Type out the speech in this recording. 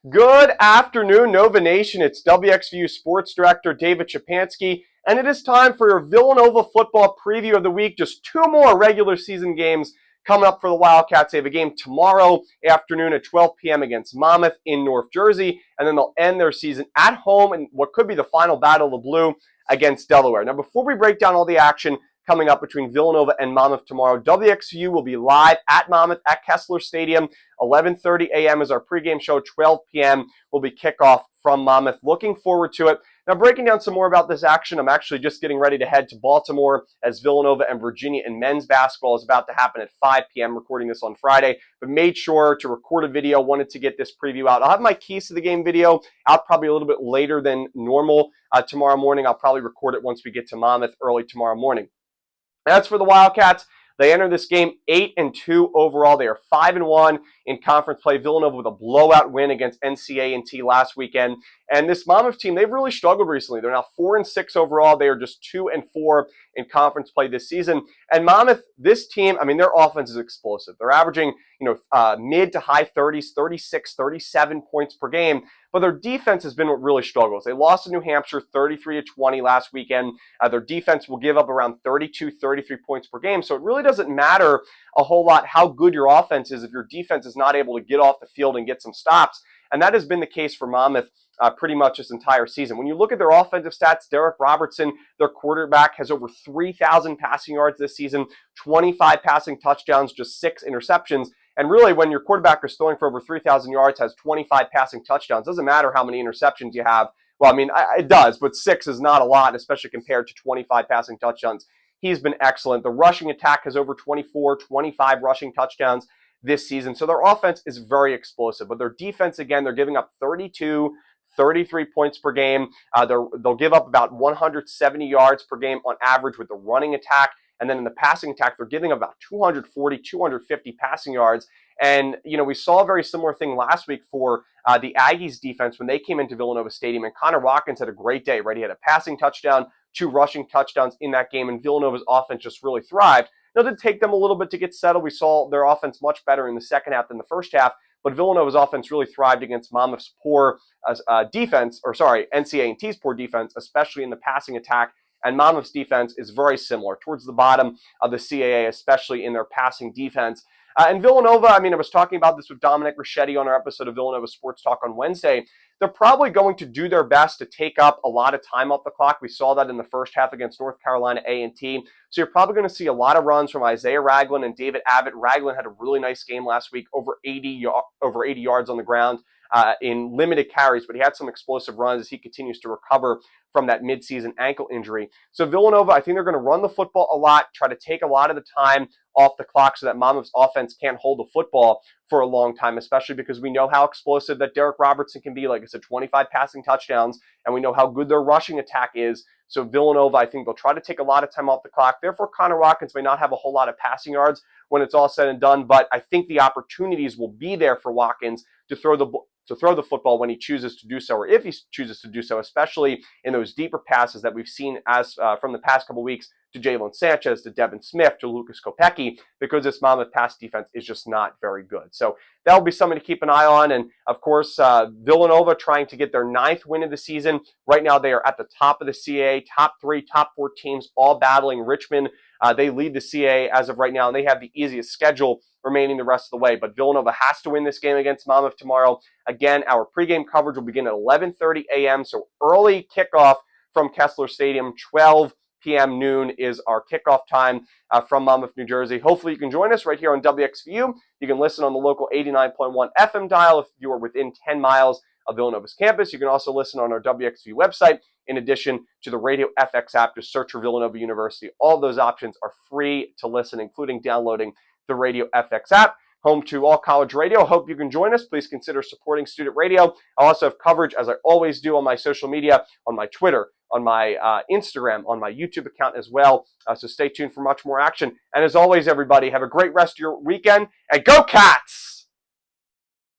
Good afternoon, Nova Nation. It's WXVU Sports Director David Szczepanski, and it is time for your Villanova football preview of the week. Just two more regular season games coming up for the Wildcats. They have a game tomorrow afternoon at 12 p.m. against Monmouth in North Jersey, and then they'll end their season at home in what could be the final battle of the blue against Delaware. Now, before we break down all the action coming up between Villanova and Monmouth tomorrow, WXVU will be live at Monmouth at Kessler Stadium. 11:30 a.m. is our pregame show. 12 p.m. will be kickoff from Monmouth. Looking forward to it. Now, breaking down some more about this action, I'm actually just getting ready to head to Baltimore as Villanova and Virginia in men's basketball is about to happen at 5 p.m. Recording this on Friday, but made sure to record a video. Wanted to get this preview out. I'll have my keys to the game video out probably a little bit later than normal tomorrow morning. I'll probably record it once we get to Monmouth early tomorrow morning. As for the Wildcats, they enter this game 8-2 overall. They are 5-1 in conference play. Villanova with a blowout win against NCA&T last weekend. And this Monmouth team, they've really struggled recently. They're now 4-6 overall. They are just 2-4 in conference play this season. And Monmouth, this team, their offense is explosive. They're averaging, mid to high 30s, 36, 37 points per game. But their defense has been what really struggles. They lost to New Hampshire 33-20 last weekend. Their defense will give up around 32, 33 points per game. So it really doesn't matter a whole lot how good your offense is if your defense is not able to get off the field and get some stops. And that has been the case for Monmouth pretty much this entire season. When you look at their offensive stats, Derek Robertson, their quarterback, has over 3,000 passing yards this season, 25 passing touchdowns, just 6 interceptions. And really, when your quarterback is throwing for over 3,000 yards, has 25 passing touchdowns, doesn't matter how many interceptions you have. Well, it does, but 6 is not a lot, especially compared to 25 passing touchdowns. He's been excellent. The rushing attack has over 24, 25 rushing touchdowns this season. So their offense is very explosive. But their defense, again, they're giving up 32, 33 points per game. They'll give up about 170 yards per game on average with the running attack. And then in the passing attack, they're giving about 240, 250 passing yards. And, we saw a very similar thing last week for the Aggies defense when they came into Villanova Stadium. And Connor Watkins had a great day, right? He had a passing touchdown, 2 rushing touchdowns in that game. And Villanova's offense just really thrived. Now, it did take them a little bit to get settled. We saw their offense much better in the second half than the first half. But Villanova's offense really thrived against Monmouth's poor NCA&T's poor defense, especially in the passing attack. And Monmouth's defense is very similar, towards the bottom of the CAA, especially in their passing defense. And Villanova, I was talking about this with Dominic Ricchetti on our episode of Villanova Sports Talk on Wednesday. They're probably going to do their best to take up a lot of time off the clock. We saw that in the first half against North Carolina A&T. So you're probably going to see a lot of runs from Isaiah Ragland and David Abbott. Ragland had a really nice game last week, over 80 yards on the ground in limited carries, but he had some explosive runs as he continues to recover from that midseason ankle injury. So Villanova, I think they're going to run the football a lot, try to take a lot of the time off the clock so that Monmouth's offense can't hold the football for a long time, especially because we know how explosive that Derek Robertson can be. Like I said, 25 passing touchdowns, and we know how good their rushing attack is. So Villanova, I think they'll try to take a lot of time off the clock. Therefore, Connor Watkins may not have a whole lot of passing yards when it's all said and done, but I think the opportunities will be there for Watkins to throw the football when he chooses to do so, or if he chooses to do so, especially in those deeper passes that we've seen as from the past couple weeks to Jalen Sanchez, to Devin Smith, to Lucas Kopecki, because this Monmouth pass defense is just not very good. So that'll be something to keep an eye on. And of course, Villanova trying to get their 9th win of the season. Right now, they are at the top of the CAA, top 3, top 4 teams, all battling Richmond. They lead the CAA as of right now, and they have the easiest schedule remaining the rest of the way. But Villanova has to win this game against Monmouth tomorrow. Again, our pregame coverage will begin at 11:30 a.m., so early kickoff from Kessler Stadium. 12 p.m. noon is our kickoff time from Monmouth, New Jersey. Hopefully you can join us right here on WXVU. You can listen on the local 89.1 FM dial if you are within 10 miles of Villanova's campus. You can also listen on our WXVU website, in addition to the Radio FX app. Just search for Villanova University. All of those options are free to listen, including downloading the Radio FX app. Home to all college radio. Hope you can join us. Please consider supporting student radio. I also have coverage, as I always do, on my social media, on my Twitter, on my Instagram, on my YouTube account as well. So stay tuned for much more action. And as always, everybody, have a great rest of your weekend, and go Cats!